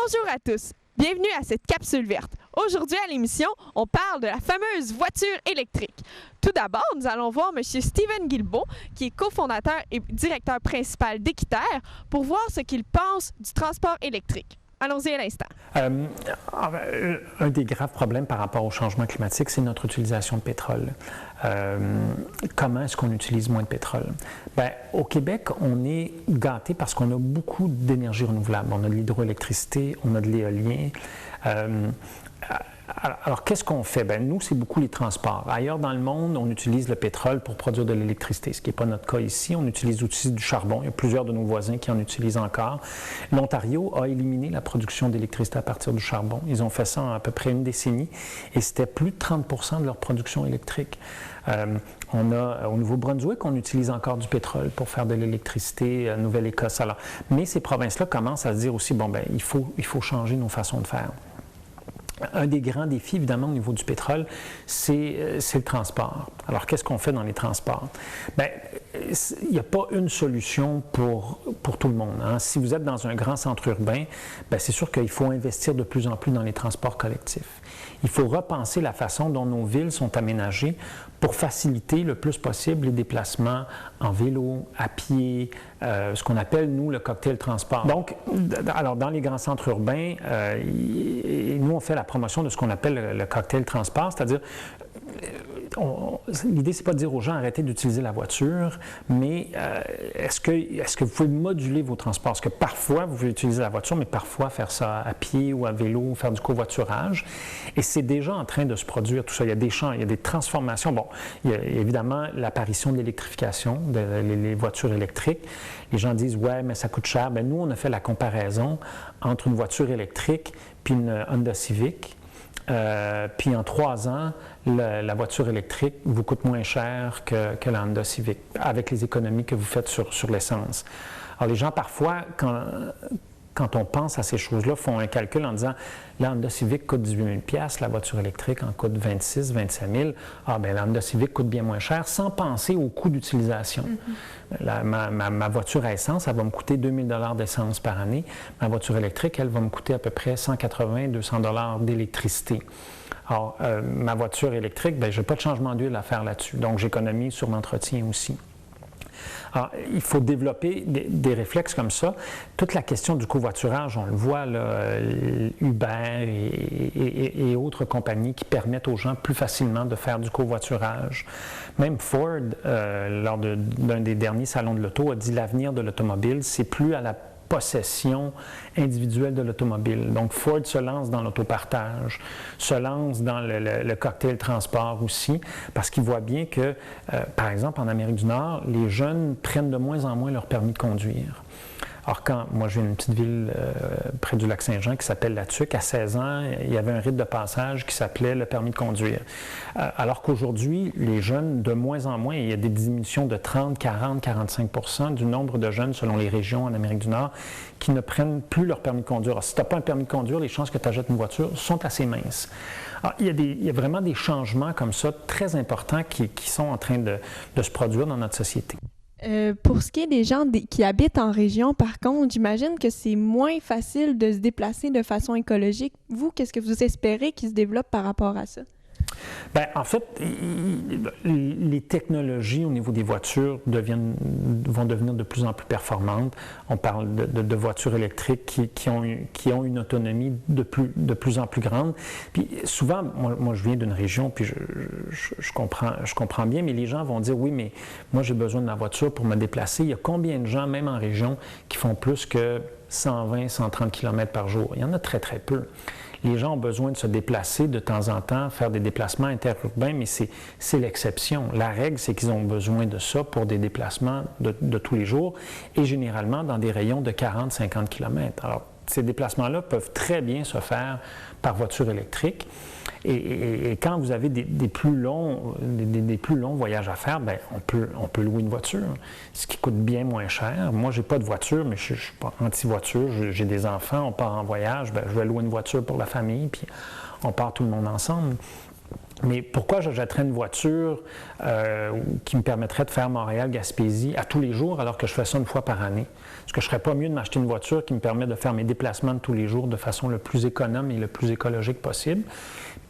Bonjour à tous, bienvenue à cette capsule verte. Aujourd'hui à l'émission, on parle de la fameuse voiture électrique. Tout d'abord, nous allons voir M. Steven Guilbeault, qui est cofondateur et directeur principal d'Équiterre, pour voir ce qu'il pense du transport électrique. Allons-y à l'instant. Un des graves problèmes par rapport au changement climatique, c'est notre utilisation de pétrole. Comment est-ce qu'on utilise moins de pétrole? Bien, au Québec, on est gâté parce qu'on a beaucoup d'énergie renouvelable. On a de l'hydroélectricité, on a de l'éolien. Alors, qu'est-ce qu'on fait? Bien, nous, c'est beaucoup les transports. Ailleurs dans le monde, on utilise le pétrole pour produire de l'électricité, ce qui n'est pas notre cas ici. On utilise aussi du charbon. Il y a plusieurs de nos voisins qui en utilisent encore. L'Ontario a éliminé la production d'électricité à partir du charbon. Ils ont fait ça en à peu près une décennie et c'était plus de 30% de leur production électrique. On a, au Nouveau-Brunswick, on utilise encore du pétrole pour faire de l'électricité, Nouvelle-Écosse. Alors, mais ces provinces-là commencent à se dire aussi, bon, bien, il faut changer nos façons de faire. Un des grands défis, évidemment, au niveau du pétrole, c'est le transport. Alors, qu'est-ce qu'on fait dans les transports? Bien, il n'y a pas une solution pour tout le monde. Hein. Si vous êtes dans un grand centre urbain, bien, c'est sûr qu'il faut investir de plus en plus dans les transports collectifs. Il faut repenser la façon dont nos villes sont aménagées pour faciliter le plus possible les déplacements en vélo, à pied, ce qu'on appelle, nous, le cocktail transport. Donc, alors, dans les grands centres urbains, nous, on fait la promotion de ce qu'on appelle le cocktail transport, c'est-à-dire, l'idée, c'est pas de dire aux gens arrêtez d'utiliser la voiture, mais est-ce que vous pouvez moduler vos transports? Parce que parfois, vous pouvez utiliser la voiture, mais parfois faire ça à pied ou à vélo, faire du covoiturage. Et c'est déjà en train de se produire tout ça. Il y a des champs, il y a des transformations. Bon, il y a évidemment l'apparition de l'électrification, les voitures électriques. Les gens disent, ouais, mais ça coûte cher. Bien, nous, on a fait la comparaison entre une voiture électrique puis une Honda Civic. Puis en 3 ans, la voiture électrique vous coûte moins cher que la Honda Civic, avec les économies que vous faites sur l'essence. Alors les gens, parfois, quand on pense à ces choses-là, font un calcul en disant la Honda Civic coûte 18 000 $, la voiture électrique en coûte 26 000, 25 000. Ah, bien, la Honda Civic coûte bien moins cher, sans penser au coût d'utilisation. Ma voiture à essence, elle va me coûter 2 000 $ d'essence par année. Ma voiture électrique, elle va me coûter à peu près 180 200 $ d'électricité. Alors, ma voiture électrique, bien, je n'ai pas de changement d'huile à faire là-dessus, donc j'économise sur l'entretien aussi. Alors, il faut développer des réflexes comme ça. Toute la question du covoiturage, on le voit, là, Uber et autres compagnies qui permettent aux gens plus facilement de faire du covoiturage. Même Ford, lors d'un des derniers salons de l'auto, a dit l'avenir de l'automobile, c'est plus à la possession individuelle de l'automobile. Donc, Ford se lance dans l'autopartage, se lance dans le cocktail transport aussi, parce qu'il voit bien que, par exemple, en Amérique du Nord, les jeunes prennent de moins en moins leur permis de conduire. Alors, moi, je viens d'une petite ville près du lac Saint-Jean qui s'appelle La Tuque. À 16 ans, il y avait un rite de passage qui s'appelait le permis de conduire. Alors qu'aujourd'hui, les jeunes, de moins en moins, il y a des diminutions de 30, 40, 45 % du nombre de jeunes, selon les régions en Amérique du Nord, qui ne prennent plus leur permis de conduire. Alors, si tu n'as pas un permis de conduire, les chances que tu achètes une voiture sont assez minces. Alors, il y a vraiment des changements comme ça, très importants, qui sont en train de se produire dans notre société. Pour ce qui est des gens qui habitent en région, par contre, j'imagine que c'est moins facile de se déplacer de façon écologique. Vous, qu'est-ce que vous espérez qui se développe par rapport à ça? Bien, en fait, les technologies au niveau des voitures vont devenir de plus en plus performantes. On parle de voitures électriques qui ont une autonomie de plus en plus grande. Puis souvent, moi je viens d'une région, puis je comprends bien, mais les gens vont dire, oui, mais moi j'ai besoin de ma voiture pour me déplacer. Il y a combien de gens, même en région, qui font plus que 120, 130 km par jour? Il y en a très, très peu. Les gens ont besoin de se déplacer de temps en temps, faire des déplacements interurbains, mais c'est l'exception. La règle, c'est qu'ils ont besoin de ça pour des déplacements de tous les jours et généralement dans des rayons de 40-50 km. Alors, ces déplacements-là peuvent très bien se faire par voiture électrique. Et quand vous avez des plus longs voyages à faire, bien, on peut louer une voiture, ce qui coûte bien moins cher. Moi, je n'ai pas de voiture, mais je ne suis pas anti-voiture. J'ai des enfants, on part en voyage, bien, je vais louer une voiture pour la famille, puis on part tout le monde ensemble. Mais pourquoi j'achèterais une voiture qui me permettrait de faire Montréal-Gaspésie à tous les jours alors que je fais ça une fois par année? Est-ce que je ne serais pas mieux de m'acheter une voiture qui me permet de faire mes déplacements de tous les jours de façon le plus économe et le plus écologique possible?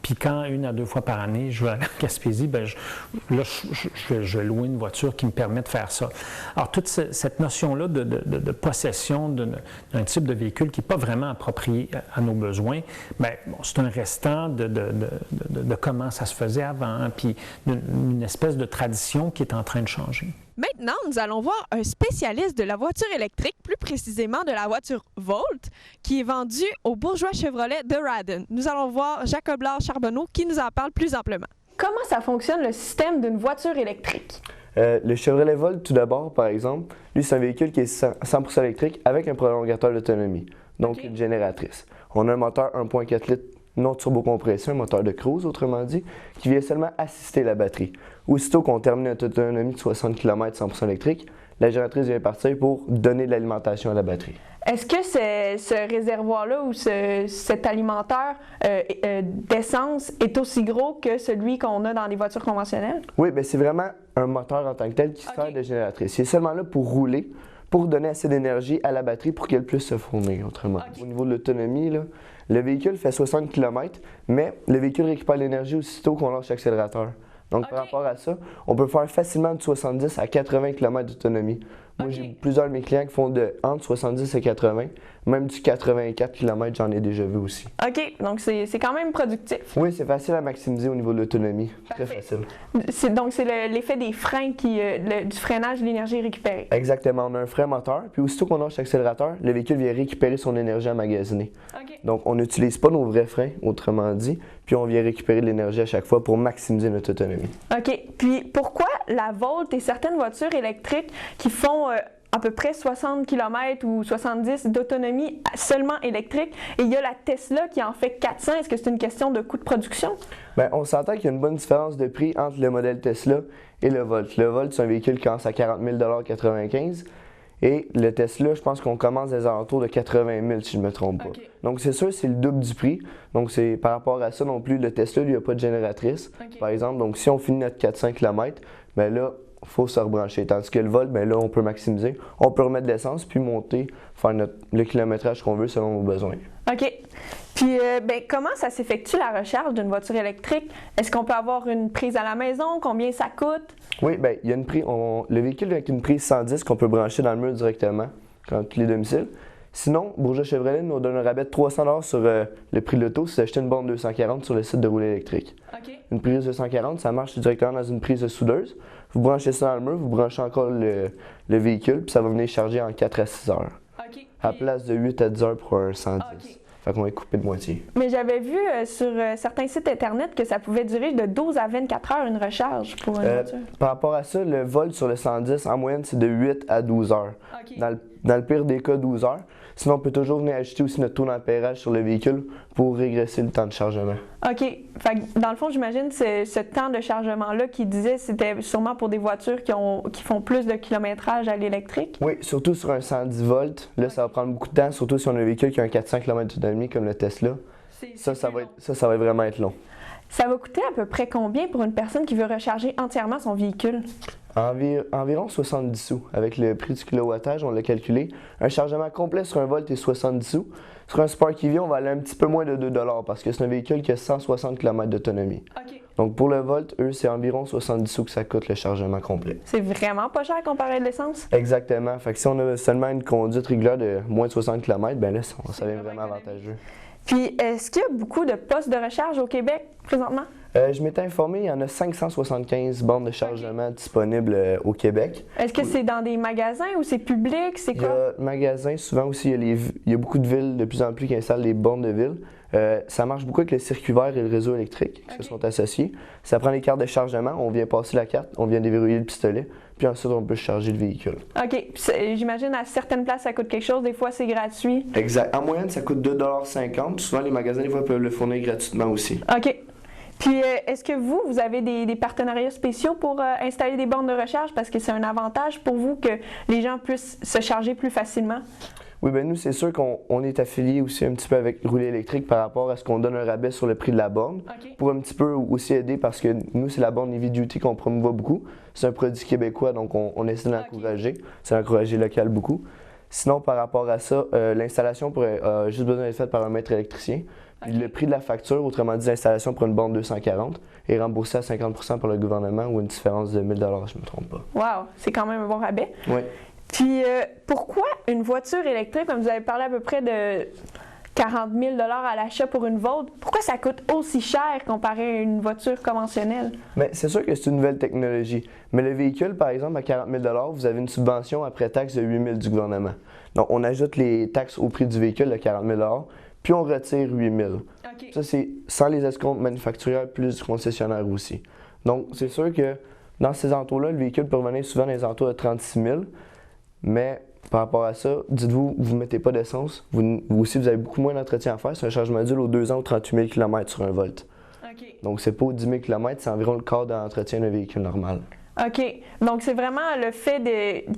Puis quand 1 à 2 fois par année, je vais aller à Gaspésie, bien, je loue une voiture qui me permet de faire ça. Alors, toute cette notion-là de possession d'un type de véhicule qui n'est pas vraiment approprié à nos besoins, bien, bon, c'est un restant de comment ça se faisait avant, puis une espèce de tradition qui est en train de changer. Maintenant, nous allons voir un spécialiste de la voiture électrique, plus précisément de la voiture Volt, qui est vendue au Bourgeois Chevrolet de Radon. Nous allons voir Jacob-Lard Charbonneau qui nous en parle plus amplement. Comment ça fonctionne le système d'une voiture électrique? Le Chevrolet Volt, tout d'abord, par exemple, lui, c'est un véhicule qui est 100% électrique avec un prolongateur d'autonomie, donc une génératrice. On a un moteur 1.4 litres non turbocompressé, un moteur de cruise, autrement dit, qui vient seulement assister la batterie. Aussitôt qu'on termine notre autonomie de 60 km 100% électrique, la génératrice vient partir pour donner de l'alimentation à la batterie. Est-ce que ce réservoir-là ou cet alimentaire d'essence est aussi gros que celui qu'on a dans les voitures conventionnelles? Oui, bien c'est vraiment un moteur en tant que tel qui sert de génératrice. Il est seulement là pour rouler, pour donner assez d'énergie à la batterie pour qu'elle puisse se fournir, autrement. Au niveau de l'autonomie, le véhicule fait 60 km, mais le véhicule récupère l'énergie aussitôt qu'on lâche l'accélérateur. Donc, par rapport à ça, on peut faire facilement de 70 à 80 km d'autonomie. Moi, j'ai plusieurs de mes clients qui font entre 70 et 80, même du 84 km, j'en ai déjà vu aussi. OK, donc c'est quand même productif. Oui, c'est facile à maximiser au niveau de l'autonomie. Très facile. Donc, c'est l'effet des freins, du freinage de l'énergie récupérée. Exactement. On a un frein moteur, puis aussitôt qu'on lâche l'accélérateur, le véhicule vient récupérer son énergie emmagasinée. Donc, on n'utilise pas nos vrais freins, autrement dit, puis on vient récupérer de l'énergie à chaque fois pour maximiser notre autonomie. OK. Puis, pourquoi la Volt et certaines voitures électriques qui font à peu près 60 km ou 70 d'autonomie seulement électrique, et il y a la Tesla qui en fait 400. Est-ce que c'est une question de coût de production? Bien, on s'entend qu'il y a une bonne différence de prix entre le modèle Tesla et le Volt. Le Volt, c'est un véhicule qui commence à 40 095 et le Tesla, je pense qu'on commence aux alentours de 80 000 si je ne me trompe pas. Donc, c'est sûr, c'est le double du prix. Donc, c'est par rapport à ça non plus, le Tesla, lui, il n'a pas de génératrice, par exemple. Donc, si on finit notre 400 km, bien là, il faut se rebrancher. Tandis que le Volt, bien là, on peut maximiser. On peut remettre de l'essence, puis monter, faire le kilométrage qu'on veut selon nos besoins. OK. Puis, comment ça s'effectue la recharge d'une voiture électrique? Est-ce qu'on peut avoir une prise à la maison? Combien ça coûte? Oui, bien, il y a une prise. Le véhicule avec une prise 110 qu'on peut brancher dans le mur directement, quand tous les domiciles. Sinon, Bourgeois Chevrolet nous donne un rabais de 300 $ sur le prix de l'auto si vous achetez une borne 240 sur le site de Rouler électrique. Une prise 240, ça marche directement dans une prise de soudeuse. Vous branchez ça dans le mur, vous branchez encore le véhicule, puis ça va venir charger en 4 à 6 heures. À la place de 8 à 10 heures pour un 110. Fait qu'on va couper de moitié. Mais j'avais vu sur certains sites internet que ça pouvait durer de 12 à 24 heures une recharge pour une voiture. Par rapport à ça, le Volt sur le 110, en moyenne, c'est de 8 à 12 heures. Dans le pire des cas, 12 heures. Sinon, on peut toujours venir ajouter aussi notre taux d'ampérage sur le véhicule pour régresser le temps de chargement. OK. Fait que dans le fond, j'imagine que ce temps de chargement-là qu'il disait, c'était sûrement pour des voitures qui font plus de kilométrage à l'électrique? Oui, surtout sur un 110 volts. Là, ça va prendre beaucoup de temps, surtout si on a un véhicule qui a un 400 km d'autonomie comme le Tesla. Ça va vraiment être long. Ça va coûter à peu près combien pour une personne qui veut recharger entièrement son véhicule? Environ 70 sous. Avec le prix du kilowattage, on l'a calculé. Un chargement complet sur un Volt est 70 sous. Sur un Spark EV, on va aller un petit peu moins de 2 $ parce que c'est un véhicule qui a 160 km d'autonomie. Donc pour le Volt, eux, c'est environ 70 sous que ça coûte le chargement complet. C'est vraiment pas cher comparé à l'essence? Exactement. Fait que si on a seulement une conduite régulière de moins de 60 km, bien là, ça devient vraiment avantageux. Puis, est-ce qu'il y a beaucoup de postes de recharge au Québec présentement? Je m'étais informé, il y en a 575 bornes de chargement disponibles au Québec. Est-ce que c'est dans des magasins ou c'est public? C'est quoi? Il y a magasins, souvent aussi, il y a beaucoup de villes de plus en plus qui installent des bornes de ville. Ça marche beaucoup avec le circuit vert et le réseau électrique qui se sont associés. Ça prend les cartes de chargement, on vient passer la carte, on vient déverrouiller le pistolet, puis ensuite on peut charger le véhicule. OK. J'imagine à certaines places ça coûte quelque chose, des fois c'est gratuit. Exact. En moyenne, ça coûte 2,50 $. Souvent, les magasins, des fois, peuvent le fournir gratuitement aussi. OK. Puis, est-ce que vous avez des partenariats spéciaux pour installer des bornes de recharge parce que c'est un avantage pour vous que les gens puissent se charger plus facilement? Oui, bien nous, c'est sûr qu'on est affilié aussi un petit peu avec Rouler électrique par rapport à ce qu'on donne un rabais sur le prix de la borne. OK. Pour un petit peu aussi aider parce que nous, c'est la borne Heavy Duty qu'on promouvoit beaucoup. C'est un produit québécois, donc on essaie de l'encourager. C'est encourager local beaucoup. Sinon, par rapport à ça, l'installation a juste besoin d'être faite par un maître électricien. Puis le prix de la facture, autrement dit l'installation pour une borne 240, est remboursé à 50% par le gouvernement ou une différence de 1 000 $ je ne me trompe pas. Wow, c'est quand même un bon rabais. Oui. Puis pourquoi une voiture électrique, comme vous avez parlé à peu près de 40 000 $ à l'achat pour une Volt, pourquoi ça coûte aussi cher comparé à une voiture conventionnelle? Bien, c'est sûr que c'est une nouvelle technologie. Mais le véhicule, par exemple, à 40 000 $, vous avez une subvention après taxe de 8 000 du gouvernement. Donc, on ajoute les taxes au prix du véhicule de 40 000 $, puis on retire 8 000. OK. Ça, c'est sans les escomptes manufacturiers plus du concessionnaire aussi. Donc, c'est sûr que dans ces entours-là, le véhicule peut revenir souvent dans les entours de 36 000. Mais par rapport à ça, dites-vous, vous ne mettez pas d'essence. Vous aussi, vous avez beaucoup moins d'entretien à faire. C'est un charge module aux 2 ans ou 38 000 km sur un Volt. OK. Donc, c'est pas aux 10 000 km, c'est environ le quart de l'entretien d'un véhicule normal. OK. Donc, c'est vraiment le fait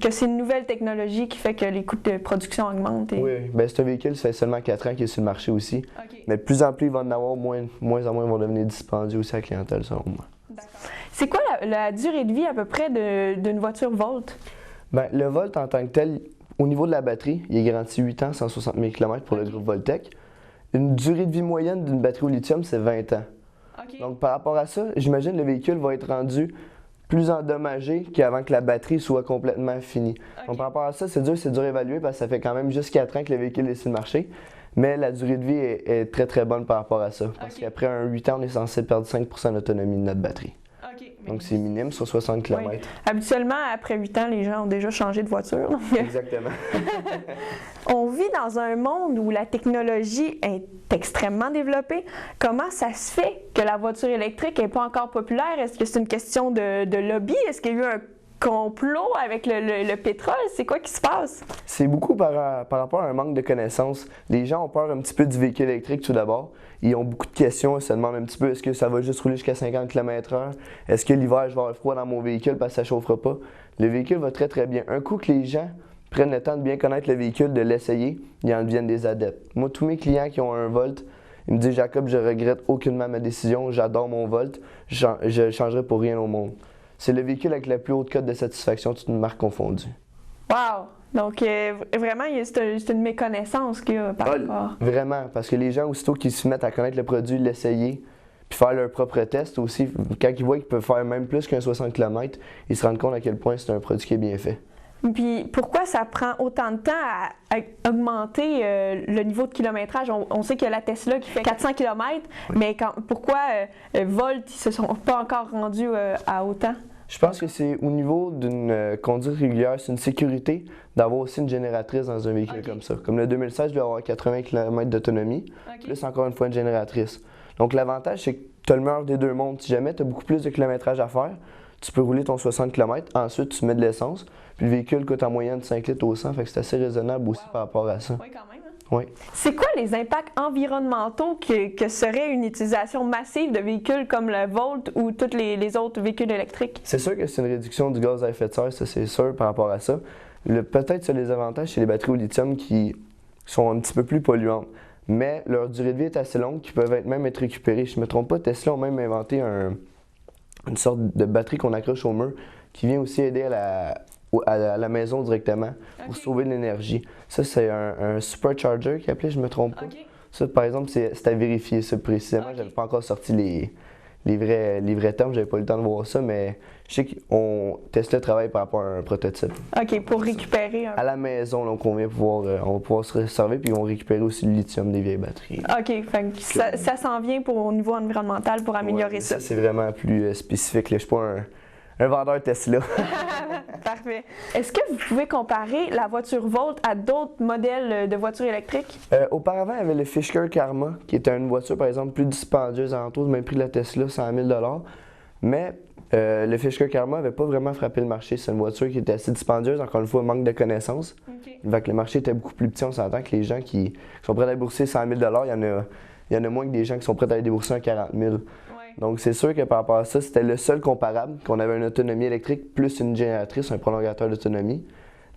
que c'est une nouvelle technologie qui fait que les coûts de production augmentent. Oui, bien, c'est un véhicule, ça fait seulement 4 ans qu'il est sur le marché aussi. OK. Mais de plus en plus, il va en avoir, moins en moins vont devenir dispendieux aussi à la clientèle, selon moi. D'accord. C'est quoi la durée de vie à peu près d'une voiture Volt? Bien, le Volt en tant que tel, au niveau de la batterie, il est garanti 8 ans, 160 000 km pour le groupe Voltec. Une durée de vie moyenne d'une batterie au lithium, c'est 20 ans. OK. Donc, par rapport à ça, j'imagine que le véhicule va être rendu plus endommagé qu'avant que la batterie soit complètement finie. Donc, par rapport à ça, c'est dur à évaluer parce que ça fait quand même juste 4 ans que le véhicule est sur le marché. Mais la durée de vie est très très bonne par rapport à ça. Parce qu'après un 8 ans, on est censé perdre 5% d'autonomie de notre batterie. OK. Donc, c'est minime sur 60 km. Oui. Habituellement, après 8 ans, les gens ont déjà changé de voiture. Donc, Exactement. on vit dans un monde où la technologie est extrêmement développée. Comment ça se fait que la voiture électrique n'est pas encore populaire? Est-ce que c'est une question de lobby? Est-ce qu'il y a eu un complot avec le pétrole? C'est quoi qui se passe? C'est beaucoup par rapport à un manque de connaissances. Les gens ont peur un petit peu du véhicule électrique tout d'abord. Ils ont beaucoup de questions. Ils se demandent un petit peu, est-ce que ça va juste rouler jusqu'à 50 km/h? Est-ce que l'hiver, je vais avoir froid dans mon véhicule parce que ça ne chauffera pas? Le véhicule va très très bien. Un coup que les gens prennent le temps de bien connaître le véhicule, de l'essayer, ils en deviennent des adeptes. Moi, tous mes clients qui ont un Volt, ils me disent, Jacob, je regrette aucunement ma décision. J'adore mon Volt. Je ne changerai pour rien au monde. C'est le véhicule avec la plus haute cote de satisfaction, toutes une marque confondue. Wow! Donc, vraiment, c'est une méconnaissance qu'il y a par rapport. Vraiment, parce que les gens, aussitôt qu'ils se mettent à connaître le produit, l'essayer, puis faire leur propre test aussi, quand ils voient qu'ils peuvent faire même plus qu'un 60 km, ils se rendent compte à quel point c'est un produit qui est bien fait. Puis, pourquoi ça prend autant de temps à augmenter le niveau de kilométrage? On sait qu'il y a la Tesla qui fait 400 km, oui. Mais pourquoi Volt, ils se sont pas encore rendus à autant? Je pense que c'est au niveau d'une conduite régulière, c'est une sécurité d'avoir aussi une génératrice dans un véhicule comme ça. Comme le 2016, je vais avoir 80 km d'autonomie, plus encore une fois une génératrice. Donc l'avantage, c'est que tu as le meilleur des deux mondes. Si jamais tu as beaucoup plus de kilométrage à faire, tu peux rouler ton 60 km, ensuite tu mets de l'essence, puis le véhicule coûte en moyenne 5 litres au 100, fait que c'est assez raisonnable aussi par rapport à ça. Oui, quand même. Oui. C'est quoi les impacts environnementaux que serait une utilisation massive de véhicules comme le Volt ou tous les autres véhicules électriques? C'est sûr que c'est une réduction du gaz à effet de serre, ça c'est sûr par rapport à ça. Peut-être sur les avantages, c'est les batteries au lithium qui sont un petit peu plus polluantes. Mais leur durée de vie est assez longue, qui peuvent même être récupérées. Je ne me trompe pas, Tesla a même inventé une sorte de batterie qu'on accroche au mur qui vient aussi aider à la maison directement pour sauver de l'énergie. Ça, c'est un supercharger qui appelé, je me trompe pas. Ça, par exemple, c'est à vérifier ça précisément. J'avais pas encore sorti les vrais termes, j'avais pas eu le temps de voir ça, mais je sais que Tesla travaille par rapport à un prototype. OK, pour récupérer à la maison, donc on va pouvoir se servir, puis ils vont récupérer aussi le lithium des vieilles batteries. OK, fait que ça s'en vient au niveau environnemental pour améliorer ça. Ça, c'est vraiment plus spécifique. Là. Je suis pas un vendeur Tesla. Parfait. Est-ce que vous pouvez comparer la voiture Volt à d'autres modèles de voitures électriques? Auparavant, il y avait le Fisker Karma, qui était une voiture, par exemple, plus dispendieuse en tout, même prix de la Tesla, 100 000 $. Mais le Fisker Karma n'avait pas vraiment frappé le marché. C'est une voiture qui était assez dispendieuse, encore une fois, manque de connaissances. Okay. Fait que le marché était beaucoup plus petit. On s'entend que les gens qui sont prêts à débourser 100 000 $, il y en a moins que des gens qui sont prêts à aller débourser un 40 000 $. Donc, c'est sûr que par rapport à ça, c'était le seul comparable, qu'on avait une autonomie électrique plus une génératrice, un prolongateur d'autonomie.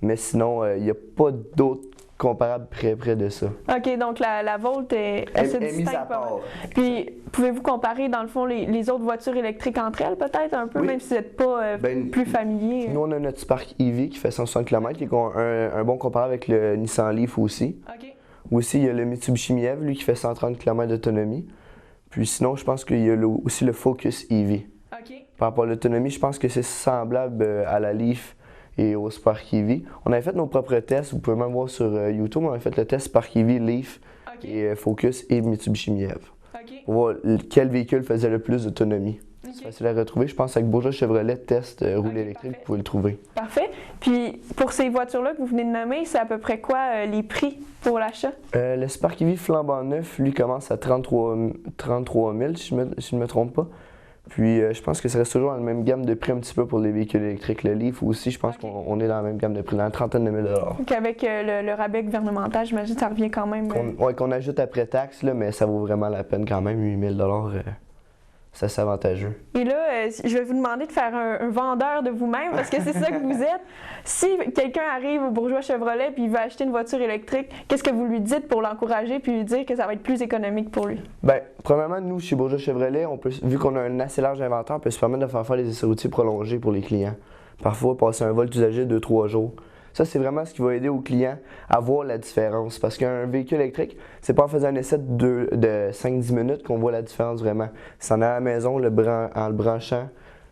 Mais sinon, il n'y a pas d'autres comparable près de ça. OK, donc la Volt, elle se est mise distingue à pas mal. part. Puis, pouvez-vous comparer, dans le fond, les autres voitures électriques entre elles, peut-être, un peu, Oui. même si vous n'êtes pas plus familier? Nous, on a notre Spark EV qui fait 160 km, qui est un bon comparable avec le Nissan Leaf aussi. OK. Aussi, il y a le Mitsubishi Miev, lui, qui fait 130 km d'autonomie. Puis sinon, je pense qu'il y a aussi le Focus EV. OK. Par rapport à l'autonomie, je pense que c'est semblable à la Leaf et au Spark EV. On avait fait nos propres tests, vous pouvez même voir sur YouTube, on avait fait le test Spark EV, Leaf OK. et Focus et Mitsubishi Miev. OK. Pour voir quel véhicule faisait le plus d'autonomie. OK. C'est facile à retrouver. Je pense avec Bourgeois Chevrolet test roulé Ok, électrique, parfait. vous pouvez le trouver. Parfait. Puis, pour ces voitures-là que vous venez de nommer, c'est à peu près quoi les prix pour l'achat? Le Spark EV flambant neuf, lui, commence à 33 000, si je ne me trompe pas. Puis, je pense que ça reste toujours dans la même gamme de prix un petit peu pour les véhicules électriques. Le Leaf aussi, je pense Ok. qu'on est dans la même gamme de prix, dans la trentaine de 1000 $. Donc, avec le rabais gouvernemental, j'imagine que ça revient quand même. Qu'on ajoute après taxe, là, mais ça vaut vraiment la peine quand même, 8 000 $. Ça, c'est avantageux. Et là, je vais vous demander de faire un vendeur de vous-même parce que c'est ça que vous êtes. Si quelqu'un arrive au Bourgeois Chevrolet puis il veut acheter une voiture électrique, qu'est-ce que vous lui dites pour l'encourager puis lui dire que ça va être plus économique pour lui? Bien, premièrement, nous, chez Bourgeois Chevrolet, vu qu'on a un assez large inventaire, on peut se permettre de faire des essais routiers prolongés pour les clients. Parfois, passer un vol usager de 2-3 jours. Ça, c'est vraiment ce qui va aider aux clients à voir la différence. Parce qu'un véhicule électrique, c'est pas en faisant un essai de 5-10 minutes qu'on voit la différence vraiment. C'est en allant à la maison, en le branchant,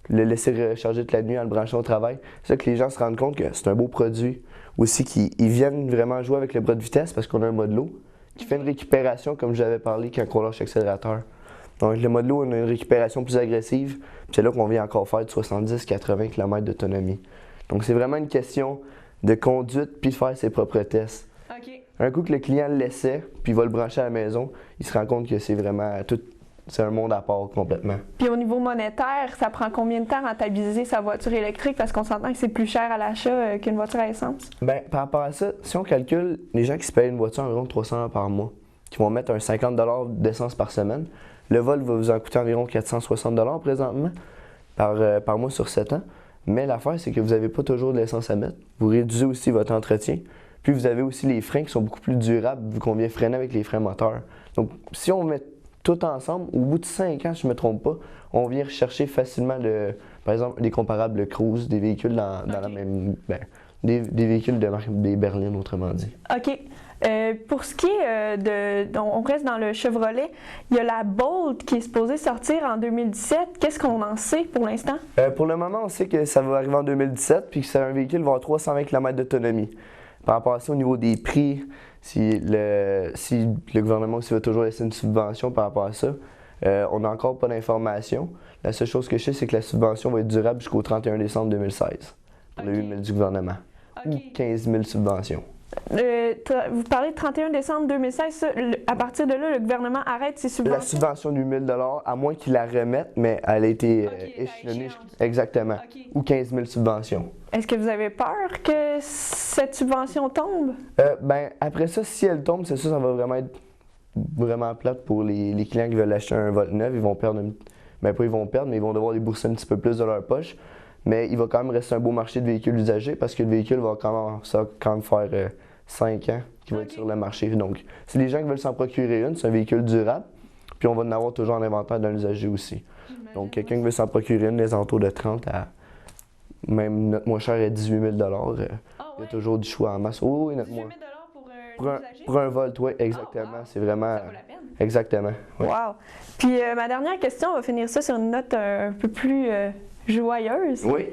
le laisser recharger toute la nuit en le branchant au travail. C'est ça que les gens se rendent compte que c'est un beau produit. Aussi, qu'ils viennent vraiment jouer avec le bras de vitesse parce qu'on a un mode low qui fait une récupération, comme j'avais parlé, quand on lâche l'accélérateur. Donc, le mode low, on a une récupération plus agressive. Puis c'est là qu'on vient encore faire de 70-80 km d'autonomie. Donc, c'est vraiment une question de conduite puis de faire ses propres tests. OK. Un coup que le client le laissait, puis il va le brancher à la maison, il se rend compte que c'est vraiment c'est un monde à part complètement. Puis au niveau monétaire, ça prend combien de temps à rentabiliser sa voiture électrique parce qu'on s'entend que c'est plus cher à l'achat qu'une voiture à essence? Bien, par rapport à ça, si on calcule les gens qui se payent une voiture environ 300 $ par mois, qui vont mettre un 50 $ d'essence par semaine, le vol va vous en coûter environ 460 $ présentement par mois sur 7 ans. Mais l'affaire, c'est que vous n'avez pas toujours de l'essence à mettre. Vous réduisez aussi votre entretien. Puis vous avez aussi les freins qui sont beaucoup plus durables vu qu'on vient freiner avec les freins moteurs. Donc, si on met tout ensemble, au bout de 5 ans, si je ne me trompe pas, on vient rechercher facilement, par exemple, des comparables Cruise, des véhicules dans la même... des véhicules de marque des berlines, autrement dit. OK. Pour ce qui est on reste dans le Chevrolet, il y a la Bolt qui est supposée sortir en 2017. Qu'est-ce qu'on en sait pour l'instant? Pour le moment, on sait que ça va arriver en 2017 puis que c'est un véhicule qui va avoir 320 km d'autonomie. Par rapport à ça, au niveau des prix, si le gouvernement aussi va toujours laisser une subvention par rapport à ça, on n'a encore pas d'informations. La seule chose que je sais, c'est que la subvention va être durable jusqu'au 31 décembre 2016 pour le 8 000 du gouvernement. OK. Ou 15 000 subventions. Vous parlez de 31 décembre 2016. Ça, à partir de là, le gouvernement arrête ses subventions? La subvention de 8 000 $, à moins qu'ils la remettent, mais elle a été échelonnée. Exactement. OK. Ou 15 000 subventions. Est-ce que vous avez peur que cette subvention tombe? Ben, après ça, si elle tombe, c'est sûr ça va vraiment être vraiment plate pour les clients qui veulent acheter un Volt neuf. Ils vont perdre, ben pas ils vont perdre, mais ils vont devoir débourser un petit peu plus de leur poche. Mais il va quand même rester un beau marché de véhicules usagés parce que le véhicule va quand même faire 5 ans qu'il va être sur le marché. Donc, si les gens qui veulent s'en procurer une, c'est un véhicule durable. Puis on va en avoir toujours en inventaire d'un usager aussi. Donc, quelqu'un qui veut s'en procurer une, les alentours de 30 à même notre moins cher est 18 000 $. Il y a toujours du choix en masse. Oh, oui, notre 18 moins. 000 pour un usager? Pour un Volt, oui, exactement. Oh, wow. C'est vraiment. Ça vaut la peine. Exactement. Ouais. Wow! Puis ma dernière question, on va finir ça sur une note un peu plus joyeuse. Oui.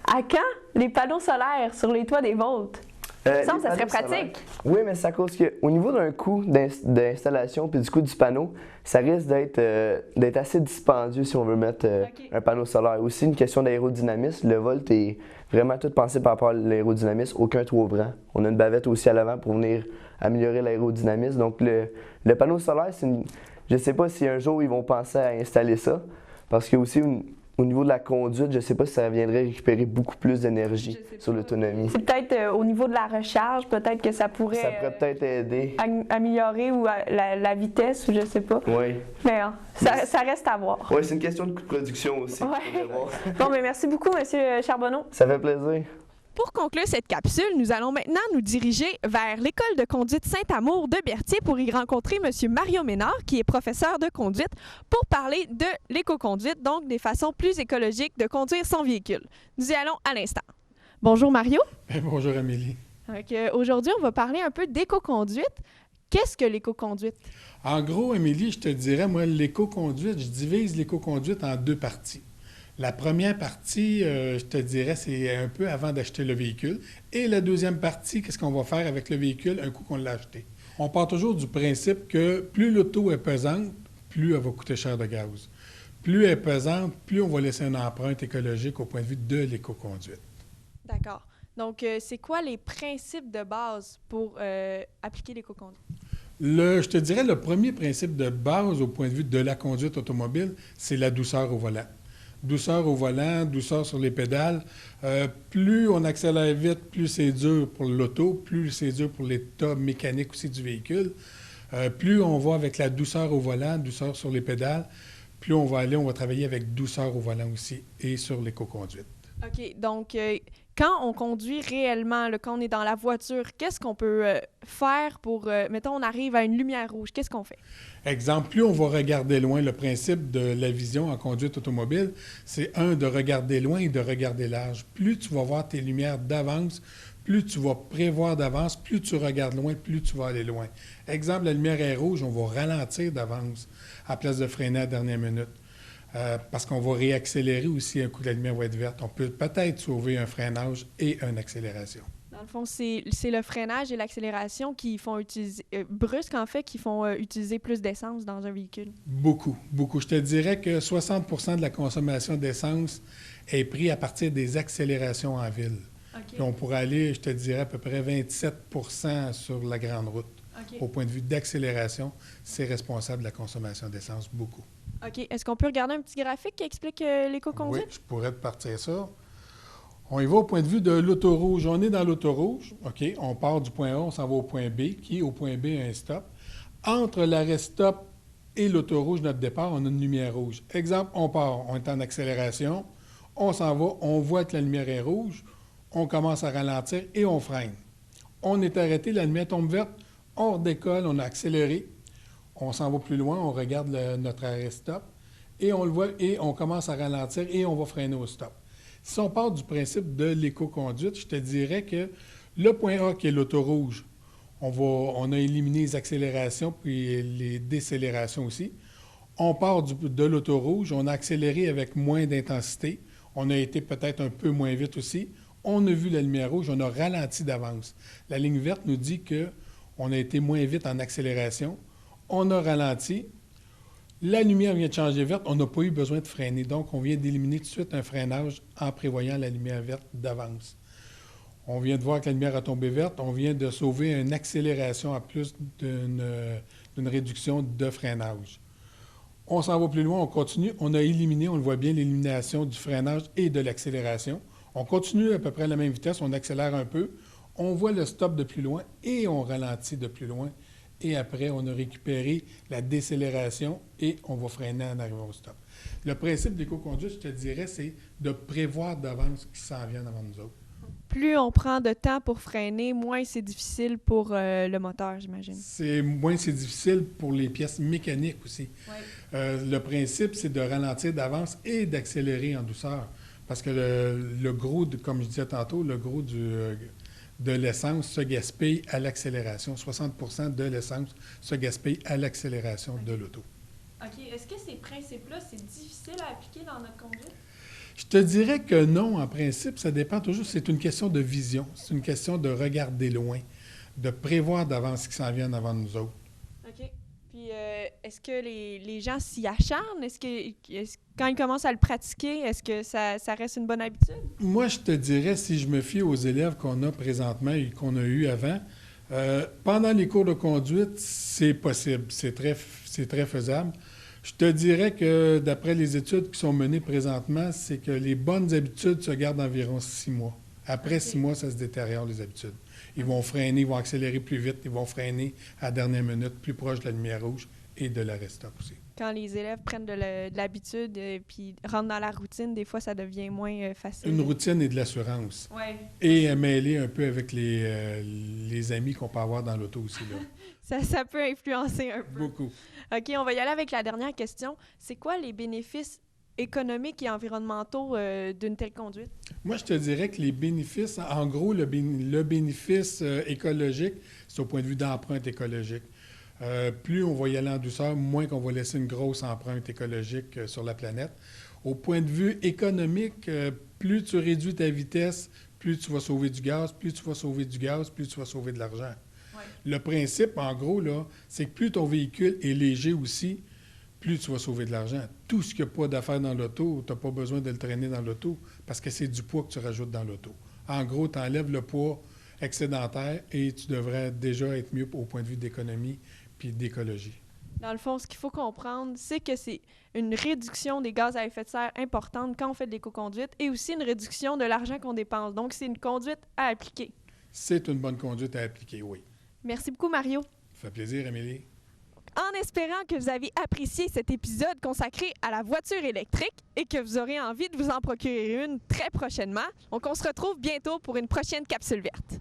À quand les panneaux solaires sur les toits des Volt? Ça serait panneaux pratique. solaires. Oui, mais c'est à cause qu'au niveau d'un coût d'installation puis du coût du panneau, ça risque d'être assez dispendieux si on veut mettre un panneau solaire. Aussi, une question d'aérodynamisme. Le Volt est vraiment tout pensé par rapport à l'aérodynamisme, aucun toit ouvrant. On a une bavette aussi à l'avant pour venir améliorer l'aérodynamisme. Donc, le panneau solaire, je ne sais pas si un jour ils vont penser à installer ça, parce que aussi, au niveau de la conduite, je ne sais pas si ça viendrait récupérer beaucoup plus d'énergie sur l'autonomie. C'est peut-être au niveau de la recharge, peut-être que ça pourrait peut-être aider. améliorer ou la vitesse, ou je sais pas. Oui. Mais ça reste à voir. Oui, c'est une question de coût de production aussi. Ouais. Bon, mais merci beaucoup, M. Charbonneau. Ça fait plaisir. Pour conclure cette capsule, nous allons maintenant nous diriger vers l'École de conduite Saint-Amour de Berthier pour y rencontrer M. Mario Ménard, qui est professeur de conduite, pour parler de l'éco-conduite, donc des façons plus écologiques de conduire son véhicule. Nous y allons à l'instant. Bonjour Mario. Bonjour Amélie. Aujourd'hui, on va parler un peu d'éco-conduite. Qu'est-ce que l'éco-conduite? En gros, Amélie, je te dirais, moi, l'éco-conduite, je divise l'éco-conduite en deux parties. La première partie, je te dirais, c'est un peu avant d'acheter le véhicule. Et la deuxième partie, qu'est-ce qu'on va faire avec le véhicule un coup qu'on l'a acheté? On part toujours du principe que plus l'auto est pesante, plus elle va coûter cher de gaz. Plus elle est pesante, plus on va laisser une empreinte écologique au point de vue de l'éco-conduite. D'accord. Donc, c'est quoi les principes de base pour appliquer l'éco-conduite? Je te dirais, le premier principe de base au point de vue de la conduite automobile, c'est la douceur au volant. Douceur au volant, douceur sur les pédales. Plus on accélère vite, plus c'est dur pour l'auto, plus c'est dur pour l'état mécanique aussi du véhicule. Plus on va avec la douceur au volant, douceur sur les pédales, plus on va travailler avec douceur au volant aussi et sur l'éco-conduite. OK. Donc, quand on conduit réellement, là, quand on est dans la voiture, qu'est-ce qu'on peut faire pour, mettons, on arrive à une lumière rouge, qu'est-ce qu'on fait? Exemple, plus on va regarder loin, le principe de la vision en conduite automobile, c'est de regarder loin et de regarder large. Plus tu vas voir tes lumières d'avance, plus tu vas prévoir d'avance, plus tu regardes loin, plus tu vas aller loin. Exemple, la lumière est rouge, on va ralentir d'avance à place de freiner à la dernière minute. Parce qu'on va réaccélérer aussi un coup que la lumière va être verte. On peut peut-être sauver un freinage et une accélération. Dans le fond, c'est le freinage et l'accélération qui font utiliser, brusque en fait, qui font utiliser plus d'essence dans un véhicule. Beaucoup, beaucoup. Je te dirais que 60 de la consommation d'essence est prise à partir des accélérations en ville. Okay. Puis on pourrait aller, je te dirais, à peu près 27 sur la grande route. Okay. Au point de vue d'accélération, c'est responsable de la consommation d'essence, beaucoup. OK. Est-ce qu'on peut regarder un petit graphique qui explique l'éco-conduite? Oui, je pourrais te partir ça. On y va au point de vue de l'auto rouge. On est dans l'auto rouge. OK, on part du point A, on s'en va au point B, qui, au point B, a un stop. Entre l'arrêt stop et l'auto rouge, notre départ, on a une lumière rouge. Exemple, on part, on est en accélération, on s'en va, on voit que la lumière est rouge, on commence à ralentir et on freine. On est arrêté, la lumière tombe verte, on redécolle, on a accéléré. On s'en va plus loin, on regarde notre arrêt stop et on le voit et on commence à ralentir et on va freiner au stop. Si on part du principe de l'éco-conduite, je te dirais que le point A, qui est l'auto rouge, on a éliminé les accélérations puis les décélérations aussi. On part de l'auto rouge, on a accéléré avec moins d'intensité. On a été peut-être un peu moins vite aussi. On a vu la lumière rouge, on a ralenti d'avance. La ligne verte nous dit qu'on a été moins vite en accélération. On a ralenti. La lumière vient de changer verte. On n'a pas eu besoin de freiner. Donc, on vient d'éliminer tout de suite un freinage en prévoyant la lumière verte d'avance. On vient de voir que la lumière a tombé verte. On vient de sauver une accélération à plus d'une réduction de freinage. On s'en va plus loin. On continue. On a éliminé, on le voit bien, l'élimination du freinage et de l'accélération. On continue à peu près à la même vitesse. On accélère un peu. On voit le stop de plus loin et on ralentit de plus loin. Et après, on a récupéré la décélération et on va freiner en arrivant au stop. Le principe d'éco-conduite, je te dirais, c'est de prévoir d'avance ce qui s'en vient avant nous autres. Plus on prend de temps pour freiner, moins c'est difficile pour le moteur, j'imagine. Moins c'est difficile pour les pièces mécaniques aussi. Ouais. Le principe, c'est de ralentir d'avance et d'accélérer en douceur. Parce que le gros, comme je disais tantôt, le gros de l'essence se gaspille à l'accélération. 60 de l'essence se gaspille à l'accélération de l'auto. OK. Est-ce que ces principes-là, c'est difficile à appliquer dans notre conduite? Je te dirais que non, en principe. Ça dépend toujours. C'est une question de vision. C'est une question de regarder loin, de prévoir d'avance ce qui s'en vient avant nous autres. OK. Puis, est-ce que les gens s'y acharnent? Quand ils commencent à le pratiquer, est-ce que ça reste une bonne habitude? Moi, je te dirais, si je me fie aux élèves qu'on a présentement et qu'on a eu avant, pendant les cours de conduite, c'est possible. C'est très faisable. Je te dirais que, d'après les études qui sont menées présentement, c'est que les bonnes habitudes se gardent environ 6 mois. Après 6 mois, ça se détériore, les habitudes. Ils vont freiner, ils vont accélérer plus vite, ils vont freiner à la dernière minute, plus proche de la lumière rouge, et de l'arrêt stop aussi. Quand les élèves prennent de l'habitude puis rentrent dans la routine, des fois, ça devient moins facile. Une routine et de l'assurance. Oui. Et mêler un peu avec les amis qu'on peut avoir dans l'auto aussi. Là. Ça peut influencer un peu. Beaucoup. OK, on va y aller avec la dernière question. C'est quoi les bénéfices économiques et environnementaux d'une telle conduite? Moi, je te dirais que les bénéfices, en gros, le bénéfice écologique, c'est au point de vue d'empreinte écologique. Plus on va y aller en douceur, moins qu'on va laisser une grosse empreinte écologique sur la planète. Au point de vue économique, plus tu réduis ta vitesse, plus tu vas sauver du gaz, plus tu vas sauver du gaz, plus tu vas sauver de l'argent. Ouais. Le principe, en gros, là, c'est que plus ton véhicule est léger aussi, plus tu vas sauver de l'argent. Tout ce qu'il n'y a pas d'affaires dans l'auto, tu n'as pas besoin de le traîner dans l'auto parce que c'est du poids que tu rajoutes dans l'auto. En gros, tu enlèves le poids excédentaire et tu devrais déjà être mieux au point de vue d'économie puis d'écologie. Dans le fond, ce qu'il faut comprendre, c'est que c'est une réduction des gaz à effet de serre importante quand on fait de l'éco-conduite et aussi une réduction de l'argent qu'on dépense. Donc, c'est une conduite à appliquer. C'est une bonne conduite à appliquer, oui. Merci beaucoup, Mario. Ça fait plaisir, Amélie. En espérant que vous avez apprécié cet épisode consacré à la voiture électrique et que vous aurez envie de vous en procurer une très prochainement, donc on se retrouve bientôt pour une prochaine capsule verte.